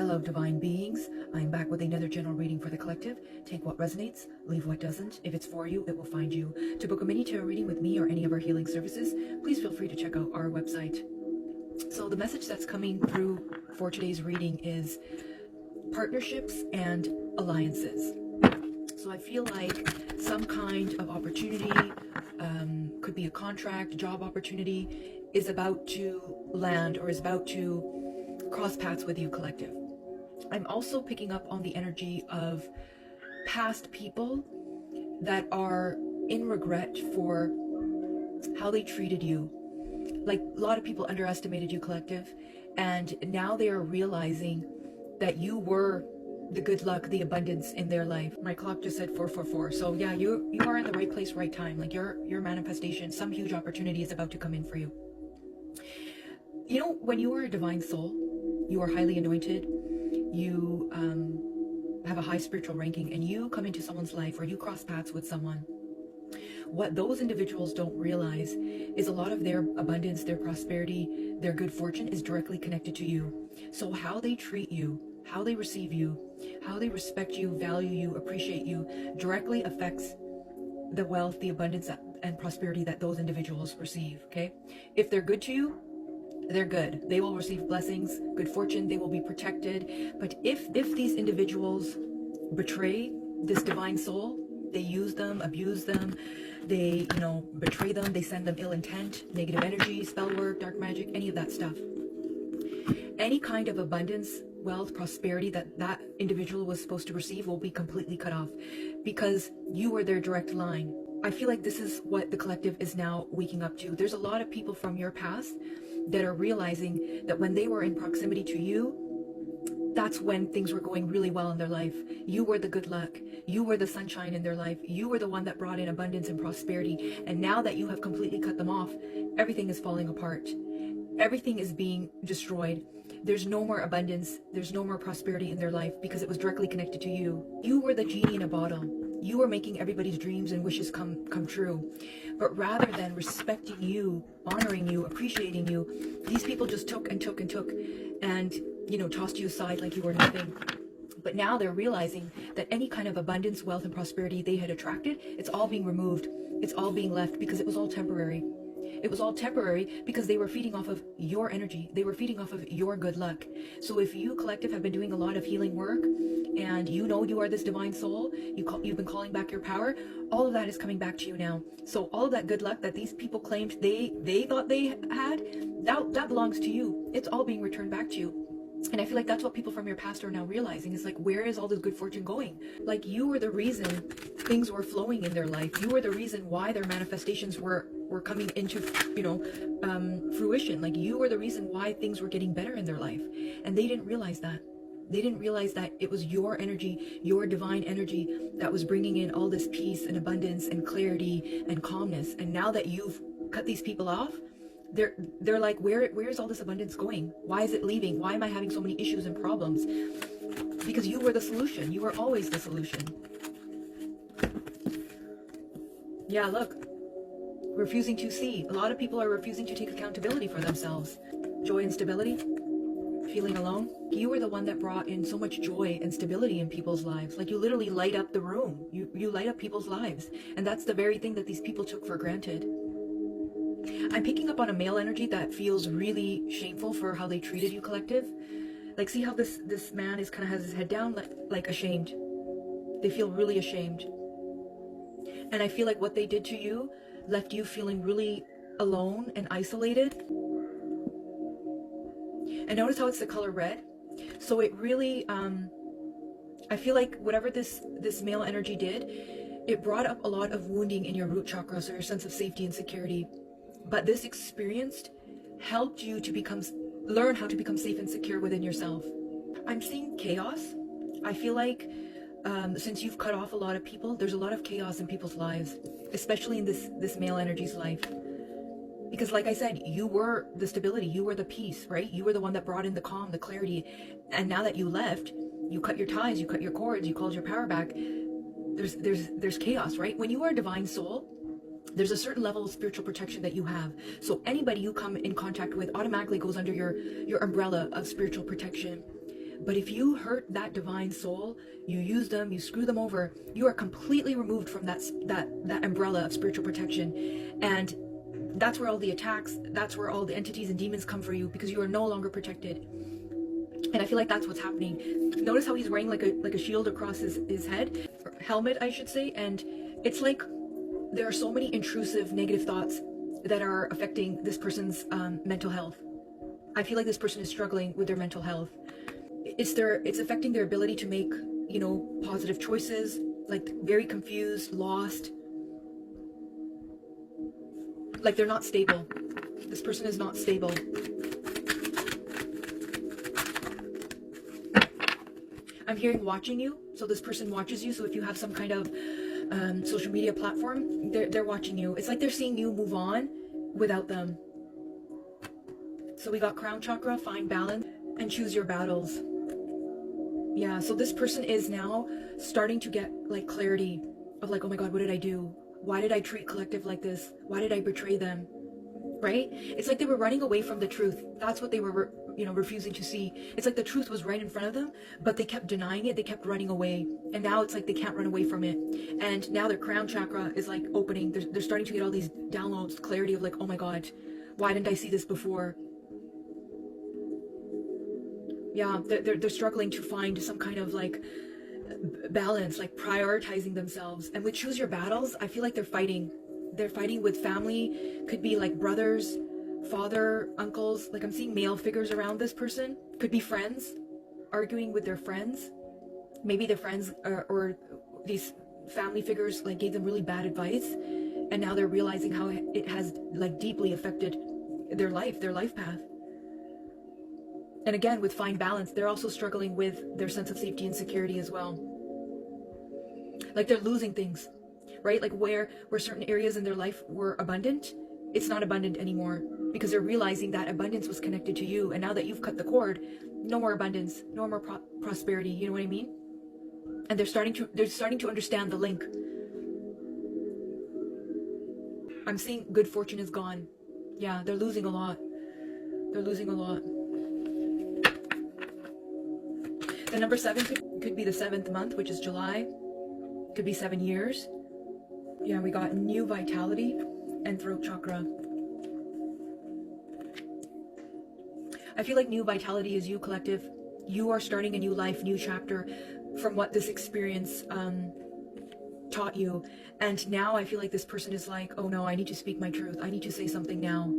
Hello, divine beings. I'm back with another general reading for the collective. Take what resonates, leave what doesn't. If it's for you, it will find you. To book a mini tarot reading with me or any of our healing services, please feel free to check out our website. So the message that's coming through for today's reading is partnerships and alliances. So I feel like some kind of opportunity, could be a contract, job opportunity, is about to land or is about to cross paths with you, collective. I'm also picking up on the energy of past people that are in regret for how they treated you. Like, a lot of people underestimated you, collective, and now they are realizing that you were the good luck, the abundance in their life. My clock just said 444. So yeah, you are in the right place, right time. Like your manifestation, some huge opportunity is about to come in for you. You know, when you are a divine soul, you are highly anointed, you have a high spiritual ranking, and you come into someone's life or you cross paths with someone. What those individuals don't realize is a lot of their abundance, their prosperity, their good fortune is directly connected to you. So how they treat you, how they receive you, how they respect you, value you, appreciate you, directly affects the wealth, the abundance, and prosperity that those individuals receive, okay? If they're good to you, they're good. They will receive blessings, good fortune, they will be protected. But if these individuals betray this divine soul, they use them, abuse them, they, betray them, they send them ill intent, negative energy, spell work, dark magic, any of that stuff. Any kind of abundance, wealth, prosperity that individual was supposed to receive will be completely cut off because you were their direct line. I feel like this is what the collective is now waking up to. There's a lot of people from your past that are realizing that when they were in proximity to you, that's when things were going really well in their life. You were the good luck. You were the sunshine in their life. You were the one that brought in abundance and prosperity. And now that you have completely cut them off, everything is falling apart. Everything is being destroyed. There's no more abundance. There's no more prosperity in their life because it was directly connected to you. You were the genie in a bottle. You were making everybody's dreams and wishes come true. But rather than respecting you, honoring you, appreciating you, these people just took and took and took and, tossed you aside like you were nothing. But now they're realizing that any kind of abundance, wealth, and prosperity they had attracted, it's all being removed. It's all being left because it was all temporary. It was all temporary because they were feeding off of your energy. They were feeding off of your good luck. So if you, collective, have been doing a lot of healing work and you are this divine soul, you've been calling back your power, all of that is coming back to you now. So all of that good luck that these people claimed they thought they had, that belongs to you. It's all being returned back to you. And I feel like that's what people from your past are now realizing. Is like, where is all this good fortune going? Like, you were the reason things were flowing in their life. You were the reason why their manifestations were coming into, fruition. Like, you were the reason why things were getting better in their life. And they didn't realize that. They didn't realize that it was your energy, your divine energy that was bringing in all this peace and abundance and clarity and calmness. And now that you've cut these people off, they're like, where's all this abundance going? Why is it leaving? Why am I having so many issues and problems? Because you were the solution. You were always the solution. Yeah, look, refusing to see. A lot of people are refusing to take accountability for themselves. Joy and stability, feeling alone. You were the one that brought in so much joy and stability in people's lives. Like, you literally light up the room. You light up people's lives. And that's the very thing that these people took for granted. I'm picking up on a male energy that feels really shameful for how they treated you, collective. Like, see how this man has his head down, like ashamed. They feel really ashamed. And I feel like what they did to you left you feeling really alone and isolated. And notice how it's the color red. So it really, I feel like whatever this male energy did, it brought up a lot of wounding in your root chakra, so your sense of safety and security. But this experience helped you to learn how to become safe and secure within yourself. I'm seeing chaos. I feel like since you've cut off a lot of people, there's a lot of chaos in people's lives, especially in this male energy's life. Because like I said, you were the stability, you were the peace, right? You were the one that brought in the calm, the clarity. And now that you left, you cut your ties, you cut your cords, you called your power back. There's chaos, right? When you are a divine soul, there's a certain level of spiritual protection that you have. So anybody you come in contact with automatically goes under your umbrella of spiritual protection. But if you hurt that divine soul, you use them, you screw them over, you are completely removed from that umbrella of spiritual protection. And that's where all the attacks, that's where all the entities and demons come for you, because you are no longer protected. And I feel like that's what's happening. Notice how he's wearing like a shield across his head, or helmet, I should say. And it's like there are so many intrusive negative thoughts that are affecting this person's mental health. I feel like this person is struggling with their mental health. It's affecting their ability to make, positive choices, like very confused, lost. Like they're not stable. This person is not stable. I'm hearing watching you. So this person watches you. So if you have some kind of social media platform, they're watching you. It's like they're seeing you move on without them. So we got crown chakra, find balance, and choose your battles. Yeah, so this person is now starting to get like clarity of like, oh my God, what did I do? Why did I treat collective like this? Why did I betray them? Right? It's like they were running away from the truth. That's what they were, refusing to see. It's like the truth was right in front of them, but they kept denying it. They kept running away. And now it's like they can't run away from it. And now their crown chakra is like opening. They're starting to get all these downloads, clarity of like, oh my God, why didn't I see this before? Yeah, they're struggling to find some kind of like balance, like prioritizing themselves. And with choose your battles, I feel like they're fighting. They're fighting with family, could be like brothers, father, uncles. Like I'm seeing male figures around this person. Could be friends, arguing with their friends. Maybe their friends or these family figures like gave them really bad advice, and now they're realizing how it has like deeply affected their life path. And again, with find balance, they're also struggling with their sense of safety and security as well. Like they're losing things, right? Like where certain areas in their life were abundant, it's not abundant anymore, because they're realizing that abundance was connected to you. And now that you've cut the cord, no more abundance, no more prosperity. You know what I mean? And they're starting to understand the link. I'm seeing good fortune is gone. Yeah, they're losing a lot. They're losing a lot. The number 7 could be the 7th month, which is July. Could be 7 years. Yeah, we got new vitality and throat chakra. I feel like new vitality is you, collective. You are starting a new life, new chapter from what this experience taught you. And now I feel like this person is like, oh no, I need to speak my truth. I need to say something now.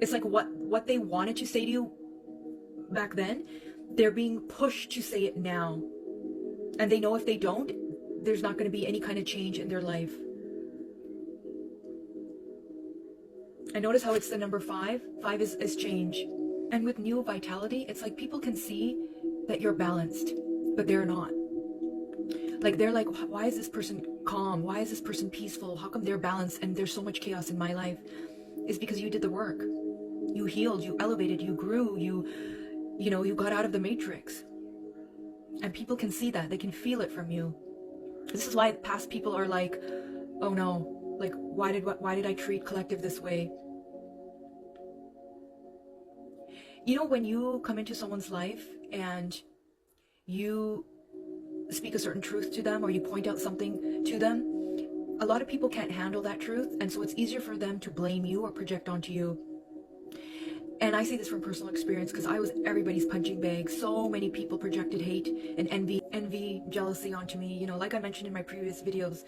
It's like what they wanted to say to you back then, they're being pushed to say it now. And they know if they don't, there's not going to be any kind of change in their life. And notice how it's the number 5. 5 is change. And with new vitality, it's like people can see that you're balanced, but they're not. Like they're like, why is this person calm? Why is this person peaceful? How come they're balanced and there's so much chaos in my life? It's because you did the work. You healed, you elevated, you grew, you got out of the matrix. And people can see that. They can feel it from you. This is why past people are like, oh no, like why did I treat collective this way? When you come into someone's life and you speak a certain truth to them, or you point out something to them, a lot of people can't handle that truth, and so it's easier for them to blame you or project onto you. And I say this from personal experience because I was everybody's punching bag. So many people projected hate and envy, jealousy onto me. Like I mentioned in my previous videos,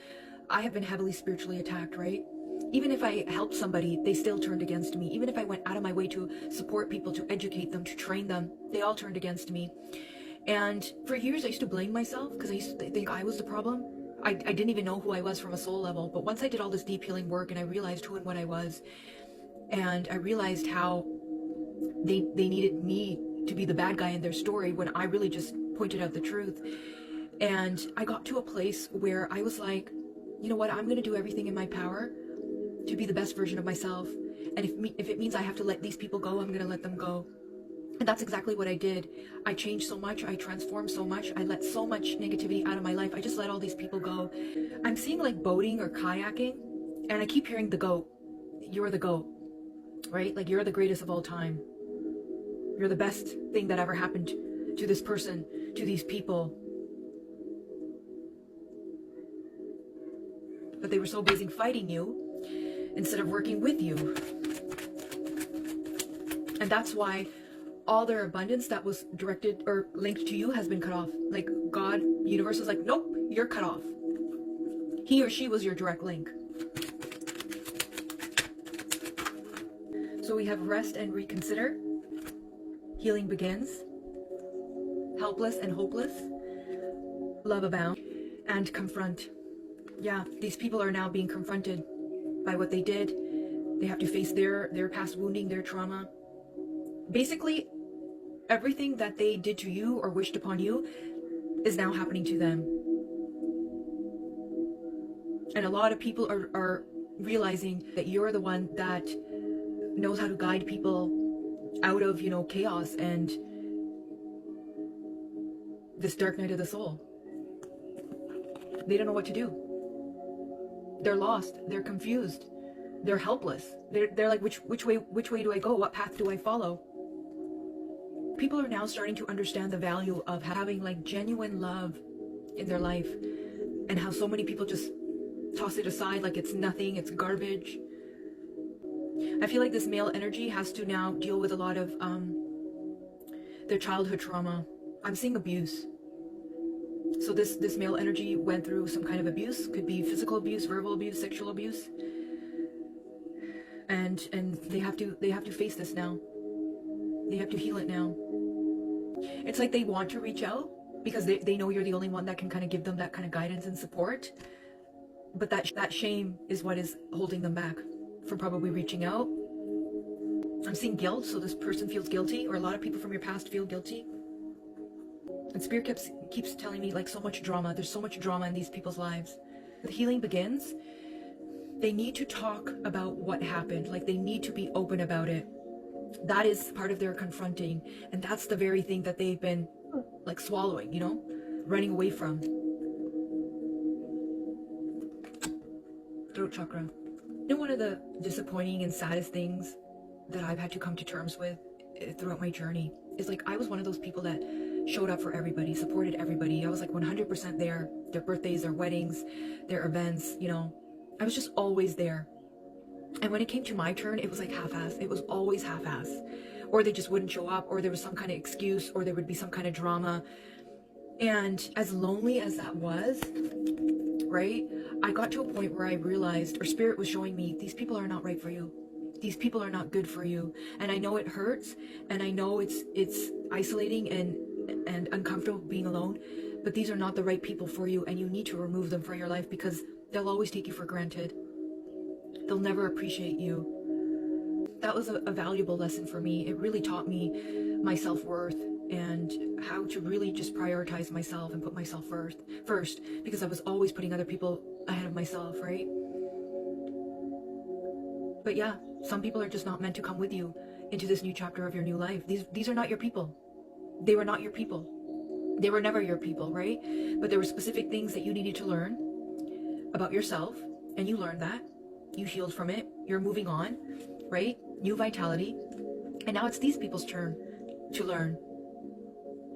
I have been heavily spiritually attacked, right? Even if I helped somebody, they still turned against me. Even if I went out of my way to support people, to educate them, to train them, they all turned against me. And for years, I used to blame myself because I used to think I was the problem. I didn't even know who I was from a soul level. But once I did all this deep healing work and I realized who and what I was, and I realized how they needed me to be the bad guy in their story when I really just pointed out the truth. And I got to a place where I was like, you know what, I'm going to do everything in my power to be the best version of myself. And if it means I have to let these people go, I'm going to let them go. And that's exactly what I did. I changed so much. I transformed so much. I let so much negativity out of my life. I just let all these people go. I'm seeing like boating or kayaking, and I keep hearing the goat. You're the goat, right? Like you're the greatest of all time. You're the best thing that ever happened to this person, to these people. But they were so busy fighting you instead of working with you. And that's why all their abundance that was directed or linked to you has been cut off. Like God, universe is like, nope, you're cut off. He or she was your direct link. So we have rest and reconsider. Healing begins. Helpless and hopeless. Love abound. And confront. Yeah, these people are now being confronted by what they did. They have to face their past wounding, their trauma. Basically, everything that they did to you or wished upon you is now happening to them. And a lot of people are realizing that you're the one that knows how to guide people out of, chaos and this dark night of the soul. They don't know what to do. They're lost. They're confused. They're helpless. They're like, which way do I go? What path do I follow? People are now starting to understand the value of having like genuine love in their life, and how so many people just toss it aside like it's nothing, it's garbage. I feel like this male energy has to now deal with a lot of their childhood trauma. I'm seeing abuse. So this male energy went through some kind of abuse. Could be physical abuse, verbal abuse, sexual abuse. And they have to face this now. They have to heal it now. It's like they want to reach out because they know you're the only one that can kind of give them that kind of guidance and support. But that shame is what is holding them back from probably reaching out. I'm seeing guilt, so this person feels guilty, or a lot of people from your past feel guilty. And Spirit keeps telling me like so much drama. There's so much drama in these people's lives. The healing begins. They need to talk about what happened. Like they need to be open about it. That is part of their confronting. And that's the very thing that they've been like swallowing, running away from. Throat chakra. One of the disappointing and saddest things that I've had to come to terms with throughout my journey is like I was one of those people that showed up for everybody, supported everybody. I was like 100% there. Their birthdays, their weddings, their events, I was just always there. And when it came to my turn, it was like half-ass. It was always half-ass. Or they just wouldn't show up, or there was some kind of excuse, or there would be some kind of drama. And as lonely as that was, right, I got to a point where I realized, or Spirit was showing me, these people are not right for you. These people are not good for you. And I know it hurts, and I know it's isolating and uncomfortable being alone, but these are not the right people for you, and you need to remove them from your life because they'll always take you for granted. They'll never appreciate you. That was a valuable lesson for me. It really taught me my self-worth and how to really just prioritize myself and put myself first, because I was always putting other people ahead of myself, right? But yeah, some people are just not meant to come with you into this new chapter of your new life. These are not your people. They were not your people. They were never your people, right? But there were specific things that you needed to learn about yourself, and you learned that. You healed from it. You're moving on, right? New vitality. And now it's these people's turn to learn.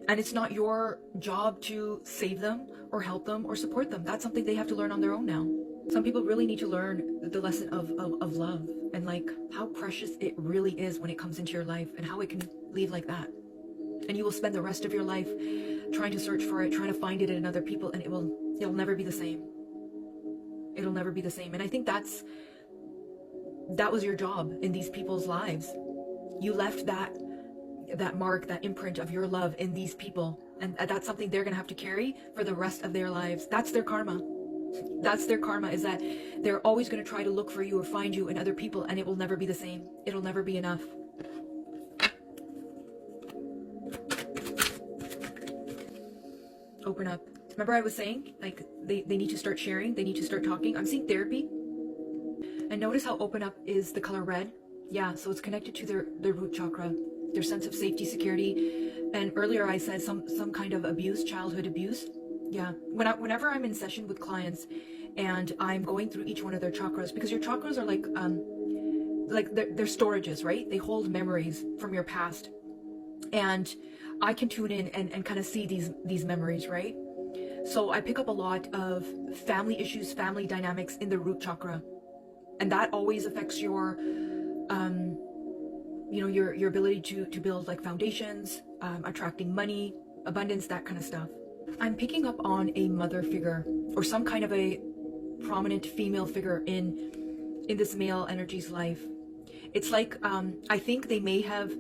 And it's not your job to save them or help them or support them. That's something they have to learn on their own now. Some people really need to learn the lesson of love and like how precious it really is when it comes into your life and how it can leave like that. And you will spend the rest of your life trying to search for it, trying to find it in other people, and it'll never be the same. It'll never be the same. And I think that was your job in these people's lives. You left that mark, that imprint of your love in these people. And that's something they're going to have to carry for the rest of their lives. That's their karma. That's their karma, is that they're always going to try to look for you or find you in other people, and it will never be the same. It'll never be enough. Open up. Remember I was saying, like, they need to start sharing. They need to start talking. I'm seeing therapy. And notice how open up is the color red. Yeah, so it's connected to their root chakra, their sense of safety, security. And earlier I said some kind of abuse, childhood abuse. Yeah, whenever I'm in session with clients and I'm going through each one of their chakras, because your chakras are like they're storages, right? They hold memories from your past. And I can tune in and kind of see these memories, right? So I pick up a lot of family issues, family dynamics in the root chakra. And that always affects your, your ability to build like foundations, attracting money, abundance, that kind of stuff. I'm picking up on a mother figure or some kind of a prominent female figure in this male energy's life. It's like, I think they may have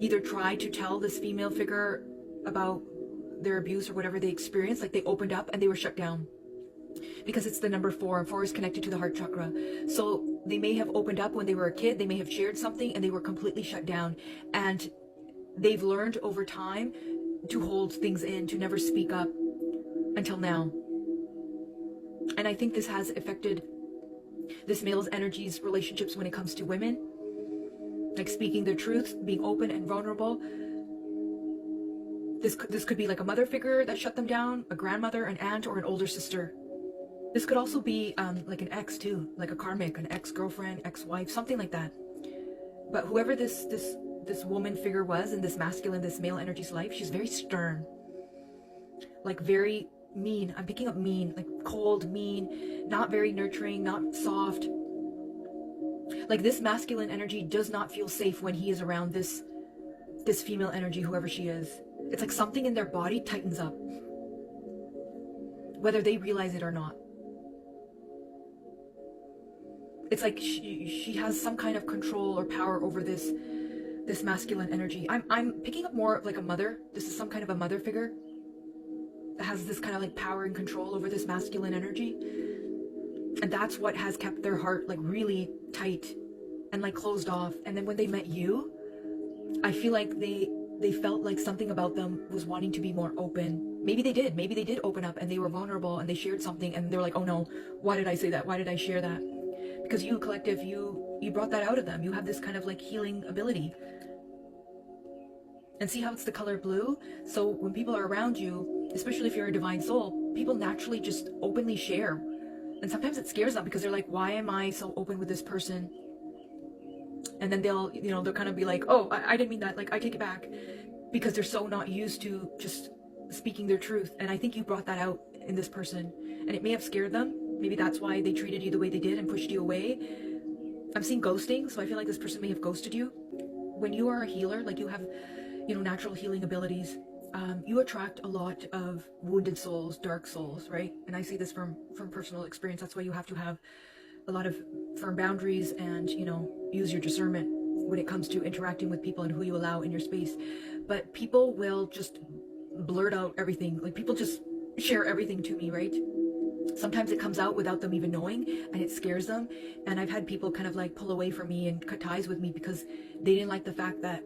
either tried to tell this female figure about their abuse or whatever they experienced, like they opened up and they were shut down. Because it's the number 4, and 4 is connected to the heart chakra. So they may have opened up when they were a kid, they may have shared something and they were completely shut down. And they've learned over time to hold things in, to never speak up until now. And I think this has affected this male's energies, relationships when it comes to women. Like speaking their truth, being open and vulnerable. This could be like a mother figure that shut them down, a grandmother, an aunt, or an older sister. This could also be like an ex too, like a karmic, an ex-girlfriend, ex-wife, something like that. But whoever this woman figure was in this masculine, this male energy's life, she's very stern, like very mean. I'm picking up mean, like cold, mean, not very nurturing, not soft. Like this masculine energy does not feel safe when he is around this female energy, whoever she is. It's like something in their body tightens up, whether they realize it or not. It's like she has some kind of control or power over this masculine energy. I'm picking up more of like a mother. This is some kind of a mother figure that has this kind of like power and control over this masculine energy. And that's what has kept their heart like really tight and like closed off. And then when they met you, I feel like they felt like something about them was wanting to be more open. Maybe they did open up and they were vulnerable and they shared something and they're like, oh no, why did I say that? Why did I share that? Because you, collective, you brought that out of them. You have this kind of like healing ability. And see how it's the color blue? So when people are around you, especially if you're a divine soul, people naturally just openly share. And sometimes it scares them because they're like, why am I so open with this person? And then they'll kind of be like, oh, I didn't mean that. Like, I take it back, because they're so not used to just speaking their truth. And I think you brought that out in this person, and it may have scared them. Maybe that's why they treated you the way they did and pushed you away. I'm seeing ghosting, so I feel like this person may have ghosted you. When you are a healer, like you have, natural healing abilities, you attract a lot of wounded souls, dark souls, right? And I see this from personal experience. That's why you have to have a lot of firm boundaries and, use your discernment when it comes to interacting with people and who you allow in your space. But people will just blurt out everything. Like people just share everything to me, right? Sometimes it comes out without them even knowing, and it scares them. And I've had people kind of like pull away from me and cut ties with me because they didn't like the fact that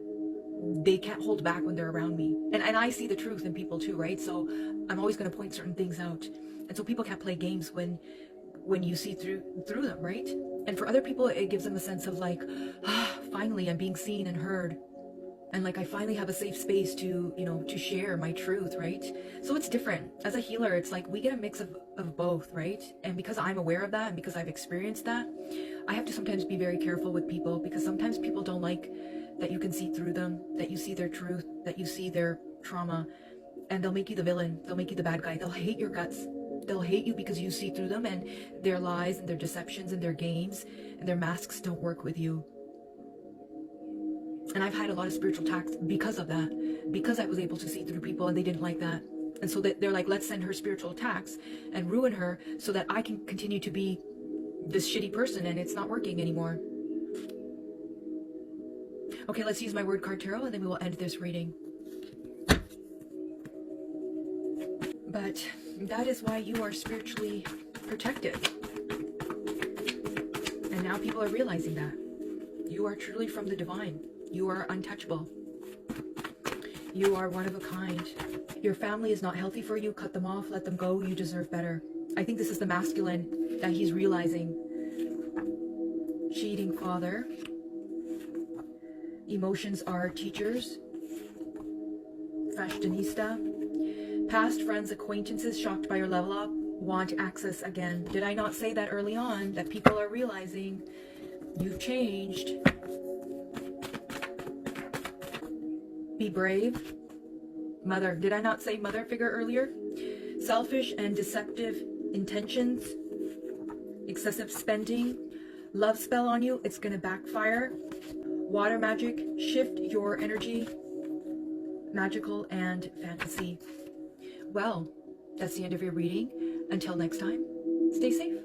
they can't hold back when they're around me. And I see the truth in people too, right? So I'm always going to point certain things out. And so people can't play games when you see through them, right? And for other people, it gives them a sense of like, finally I'm being seen and heard. And like, I finally have a safe space to, to share my truth, right? So it's different. As a healer, it's like we get a mix of both, right? And because I'm aware of that and because I've experienced that, I have to sometimes be very careful with people, because sometimes people don't like that you can see through them, that you see their truth, that you see their trauma, and they'll make you the villain. They'll make you the bad guy. They'll hate your guts. They'll hate you because you see through them, and their lies and their deceptions and their games and their masks don't work with you. And I've had a lot of spiritual attacks because of that, because I was able to see through people and they didn't like that. And so they're like, let's send her spiritual attacks and ruin her so that I can continue to be this shitty person, and it's not working anymore. Okay, let's use my word card tarot and then we will end this reading. But that is why you are spiritually protected. And now people are realizing that. You are truly from the divine. You are untouchable. You are one of a kind. Your family is not healthy for you. Cut them off. Let them go. You deserve better. I think this is the masculine that he's realizing. Cheating father. Emotions are teachers. Fashionista. Past friends, acquaintances shocked by your level up want access again. Did I not say that early on, that people are realizing you've changed? Be brave. Mother. Did I not say mother figure earlier? Selfish and deceptive intentions. Excessive spending. Love spell on you. It's going to backfire. Water magic. Shift your energy. Magical and fantasy. Well, that's the end of your reading. Until next time, stay safe.